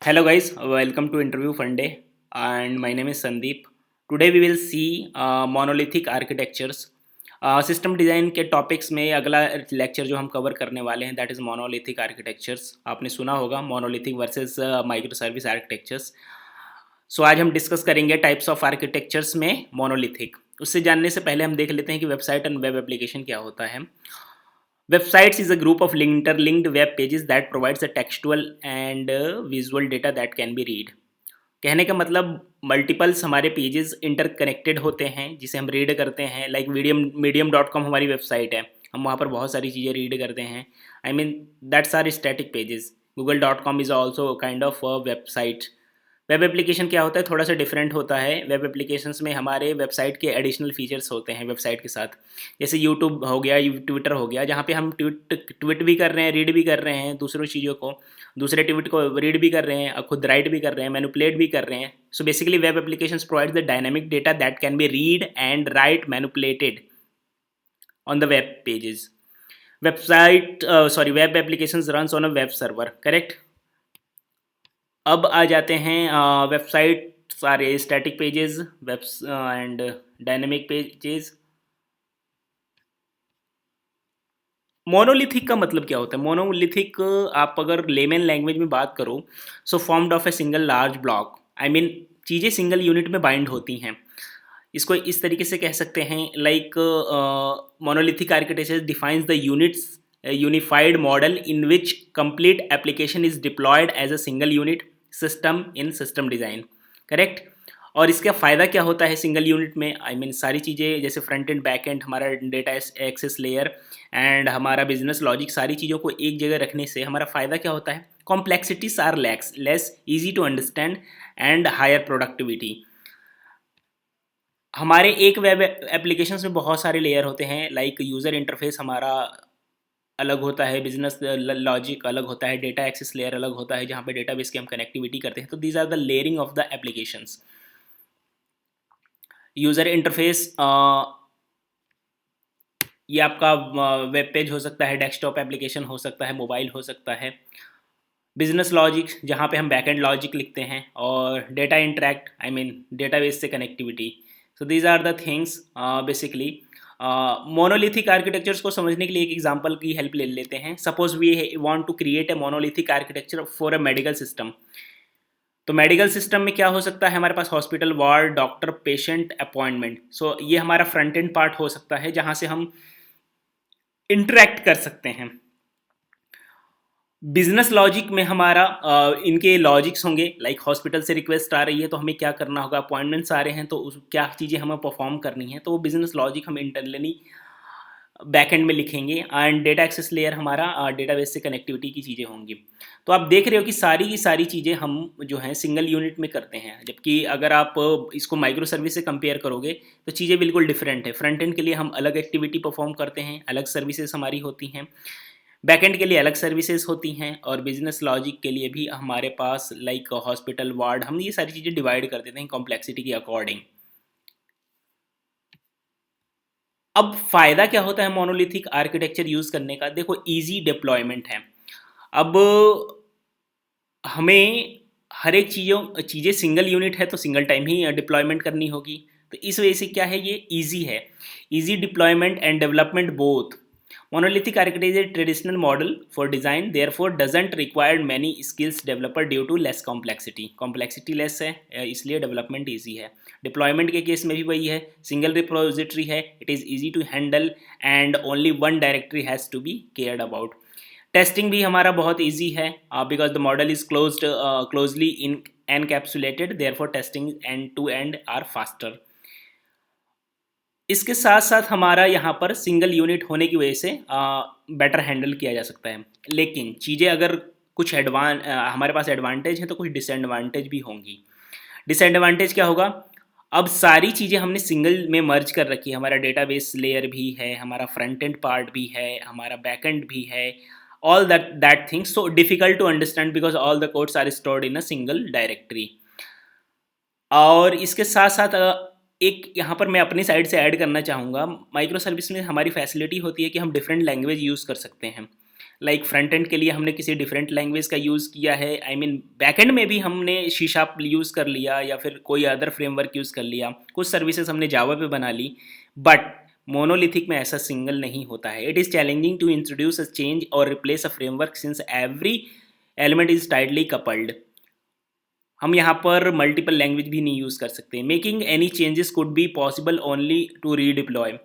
Hello guys, welcome to Interview Funday and my name is Sandeep. Today we will see monolithic architectures. System design के topics में अगला lecture जो हम cover करने वाले हैं दैट इज़ मोनोलिथिक आर्किटेक्चर्स. आपने सुना होगा monolithic versus micro service architectures. So आज हम डिस्कस करेंगे टाइप्स ऑफ आर्किटेक्चर्स में मोनोलिथिक. उससे जानने से पहले हम देख लेते हैं कि वेबसाइट एंड वेब एप्लीकेशन क्या होता है. Websites is a group of interlinked web pages that provides a textual and visual data that can be read. कहने का मतलब मल्टीपल्स हमारे पेजेस इंटरकनेक्टेड होते हैं जिसे हम रीड करते हैं. लाइक medium.com हमारी वेबसाइट है, हम वहाँ पर बहुत सारी चीज़ें रीड करते हैं. I mean that's are static pages. google.com is also kind of website. Web application क्या होता है, थोड़ा सा डिफरेंट होता है. वेब एप्लीकेशंस में हमारे वेबसाइट के एडिशनल फीचर्स होते हैं वेबसाइट के साथ. जैसे यूट्यूब हो गया, ट्विटर हो गया, जहाँ पे हम ट्वीट भी कर रहे हैं, रीड भी कर रहे हैं दूसरों चीज़ों को, दूसरे ट्वीट को रीड भी कर रहे हैं, खुद राइट भी कर रहे हैं, मैनिपुलेट भी कर रहे हैं. So basically web applications provides the dynamic data that can be read and write manipulated on the web pages. Web applications runs on a web server, correct. अब आ जाते हैं वेबसाइट सारे static pages webs and dynamic pages. Monolithic का मतलब क्या होता है? मोनोलिथिक आप अगर लेमन लैंग्वेज में बात करो, so formed of a single large block. I mean चीज़ें सिंगल यूनिट में बाइंड होती हैं. इसको इस तरीके से कह सकते हैं like monolithic architecture defines the units unified model in which complete application is deployed as a single unit system in system design, correct. और इसका फ़ायदा क्या होता है सिंगल यूनिट में? आई मीन सारी चीज़ें जैसे फ्रंट एंड बैक एंड, हमारा डेटा एक्सेस लेयर एंड हमारा बिजनेस लॉजिक, सारी चीज़ों को एक जगह रखने से हमारा फ़ायदा क्या होता है? Complexities are less easy to understand and higher productivity. हमारे एक वेब एप्लीकेशंस में बहुत सारे लेयर होते हैं. लाइक यूज़र इंटरफेस हमारा अलग होता है, बिजनेस लॉजिक अलग होता है, डेटा एक्सेस लेयर अलग होता है जहाँ पे डेटाबेस की हम कनेक्टिविटी करते हैं. तो these are the layering of the applications. User interface ये आपका वेब पेज हो सकता है, डेस्कटॉप एप्लीकेशन हो सकता है, मोबाइल हो सकता है. बिजनेस लॉजिक जहाँ पे हम बैकएंड लॉजिक लिखते हैं, और data interact I mean database से connectivity. So these are the things basically. Monolithic architectures को समझने के लिए एक एग्जांपल की हेल्प ले लेते हैं. Suppose we want to create a monolithic architecture for a medical system. तो मेडिकल सिस्टम में क्या हो सकता है? हमारे पास hospital, ward, doctor, patient, appointment. So ये हमारा फ्रंट एंड पार्ट हो सकता है जहाँ से हम इंटरेक्ट कर सकते हैं. बिजनेस लॉजिक में हमारा इनके लॉजिक्स होंगे. लाइक हॉस्पिटल से रिक्वेस्ट आ रही है तो हमें क्या करना होगा, अपॉइंटमेंट्स आ रहे हैं तो क्या चीज़ें हमें परफॉर्म करनी है, तो वो बिजनेस लॉजिक हम इंटरनली बैक एंड में लिखेंगे. एंड डेटा एक्सेस लेयर हमारा डेटाबेस से कनेक्टिविटी की चीज़ें होंगी. तो आप देख रहे हो कि सारी की सारी चीज़ें हम जो हैं सिंगल यूनिट में करते हैं. जबकि अगर आप इसको माइक्रो सर्विस से कंपेयर करोगे तो चीज़ें बिल्कुल डिफरेंट है. फ्रंट एंड के लिए हम अलग एक्टिविटी परफॉर्म करते हैं, अलग सर्विसेज हमारी होती हैं. बैकएंड के लिए अलग सर्विसेज होती हैं, और बिजनेस लॉजिक के लिए भी हमारे पास लाइक हॉस्पिटल, वार्ड, हम ये सारी चीज़ें डिवाइड कर देते हैं कॉम्प्लेक्सिटी के अकॉर्डिंग. अब फ़ायदा क्या होता है मोनोलिथिक आर्किटेक्चर यूज़ करने का? देखो इजी डिप्लॉयमेंट है. अब हमें हर एक चीज़ें सिंगल यूनिट है तो सिंगल टाइम ही डिप्लॉयमेंट करनी होगी. तो इस वजह से क्या है, ये ईजी है. Easy deployment and development both. Monolithic architecture is a traditional model for design, therefore doesn't require many skills developer due to less complexity. Complexity less है, इसलिए development easy है. Deployment के केस में भी वही है, single repository है, it is easy to handle and only one directory has to be cared about. Testing भी हमारा बहुत इजी है because the model is closely in encapsulated, therefore testing end to end are faster. इसके साथ साथ हमारा यहाँ पर सिंगल यूनिट होने की वजह से बेटर हैंडल किया जा सकता है. लेकिन चीज़ें अगर कुछ हमारे पास एडवांटेज हैं तो कुछ डिसएडवांटेज भी होंगी. डिसएडवांटेज क्या होगा? अब सारी चीज़ें हमने सिंगल में मर्ज कर रखी है. हमारा डेटाबेस लेयर भी है, हमारा फ्रंट एंड पार्ट भी है, हमारा बैक एंड भी है, all that things so difficult to understand because all the codes are stored in a single directory. और इसके साथ साथ एक यहाँ पर मैं अपनी साइड से ऐड करना चाहूँगा. माइक्रो सर्विस में हमारी फैसिलिटी होती है कि हम डिफरेंट लैंग्वेज यूज़ कर सकते हैं. लाइक फ्रंट एंड के लिए हमने किसी डिफरेंट लैंग्वेज का यूज़ किया है, आई मीन बैक एंड में भी हमने सी शार्प यूज़ कर लिया या फिर कोई अदर फ्रेमवर्क यूज़ कर लिया, कुछ सर्विसेज हमने जावा पे बना ली, बट मोनोलिथिक में ऐसा सिंगल नहीं होता है. It is challenging to introduce a change और replace a framework since every element is tightly coupled. हम यहाँ पर मल्टीपल लैंग्वेज भी नहीं यूज़ कर सकते. Making any changes could be possible only to redeploy.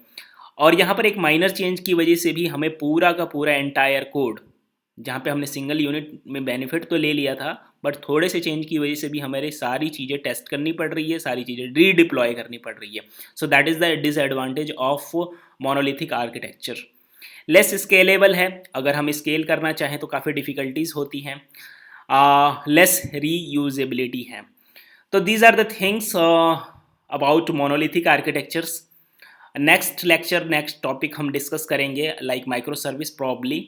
और यहाँ पर एक माइनर चेंज की वजह से भी हमें पूरा का पूरा एंटायर कोड, जहाँ पे हमने सिंगल यूनिट में बेनिफिट तो ले लिया था, बट थोड़े से चेंज की वजह से भी हमारे सारी चीज़ें टेस्ट करनी पड़ रही है, सारी चीज़ें रीडिप्लॉय करनी पड़ रही है. So that is the disadvantage of monolithic architecture. Less scalable है, अगर हम स्केल करना चाहें तो काफ़ी डिफ़िकल्टीज होती हैं. लेस रीयूजेबिलिटी है. तो these are the things about monolithic architectures. Next lecture, next topic हम डिस्कस करेंगे like micro service probably.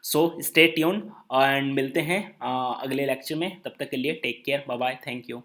So stay tune and मिलते हैं अगले लेक्चर में. तब तक के लिए take care, bye bye, thank you.